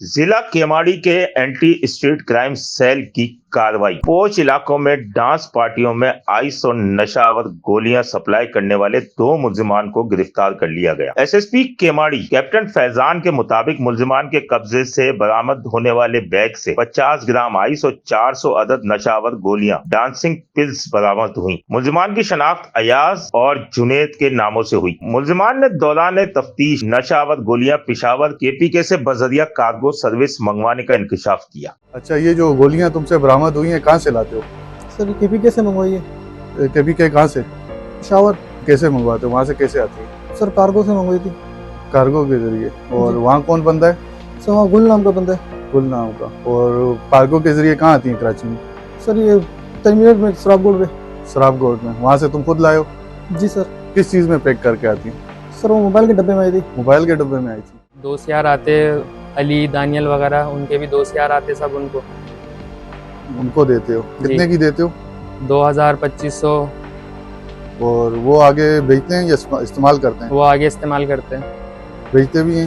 ضلع کیماڑی کے anti street crime cell کی کارروائی۔ پوچھ علاقوں میں ڈانس پارٹیوں میں آئس اور نشہ آور گولیاں سپلائی کرنے والے 2 ملزمان کو گرفتار کر لیا گیا۔ S S P Keamari captain Faizan کے مطابق ملزمان کے قبضے سے برآمد ہونے والے بیگ سے 50 گرام آئس اور 400 عدد نشہ آور گولیاں ڈانسنگ پلز برآمد ہوئی۔ ملزمان کی شناخت ایاز اور جنید کے ناموں سے ہوئی۔ ملزمان نے دوران تفتیش نشہ آور گولیاں پشاور KPK سے بذریعہ کارگو سروس منگوانے کا انکشاف کیا۔ اچھا، یہ جو گولیاں تم سے برآمد ہوئی ہیں کہاں سے لاتے ہو؟ سر KPK سے منگوائی ہے۔ KPK کہاں سے؟ پشاور۔ کیسے منگواتے ہو؟ وہاں سے کیسے آتی ہے؟ سر کارگو سے منگوائی تھی۔ کارگو کے ذریعے؟ اور وہاں کون بندہ ہے؟ سر وہاں گل نام کا بندہ ہے۔ گل نام کا۔ اور کارگو کے ذریعے کہاں آتی ہیں کراچی میں؟ سر یہ ترمینیٹ میں سراب گوڑ میں۔ سراب گوٹ میں۔ وہاں سے تم خود لائے ہو؟ جی سر۔ کس چیز میں پیک کر کے آتی ہیں؟ سر وہ موبائل کے ڈبے میں آئی تھی۔ موبائل کے ڈبے میں آئی تھی۔ دوست یار آتے، علی دانیل وغیرہ، ان کے بھی دوست یار آتے، سب ان کو دیتے ہو؟ کتنے کی دیتے ہو؟ 2000-2500 اور وہ آگے بیچتے ہیں یا استعمال کرتے ہیں؟ وہ آگے استعمال کرتے ہیں۔ بیچتے بھی ہیں؟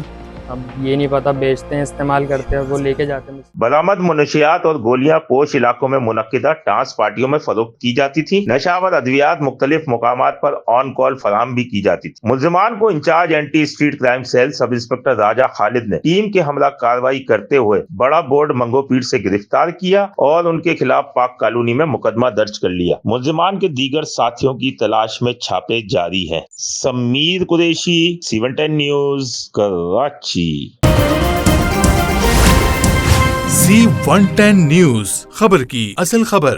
اب یہ نہیں پتا، بیچتے ہیں استعمال کرتے ہیں، وہ لے کے جاتے ہیں۔ برآمد منشیات اور گولیاں پوش علاقوں میں منعقدہ ڈانس پارٹیوں میں فروخت کی جاتی تھی۔ نشہ آور ادویات مختلف مقامات پر آن کال فراہم بھی کی جاتی تھی۔ ملزمان کو incharge anti street crime cell sub inspector Raja Khalid نے ٹیم کے ہمراہ کارروائی کرتے ہوئے بڑا بورڈ منگو پیٹ سے گرفتار کیا اور ان کے خلاف پاک کالونی میں مقدمہ درج کر لیا۔ ملزمان کے دیگر ساتھیوں کی تلاش میں چھاپے جاری ہیں۔ Sameer Qureshi, C110 news, Karachi. C110 news, خبر کی اصل خبر۔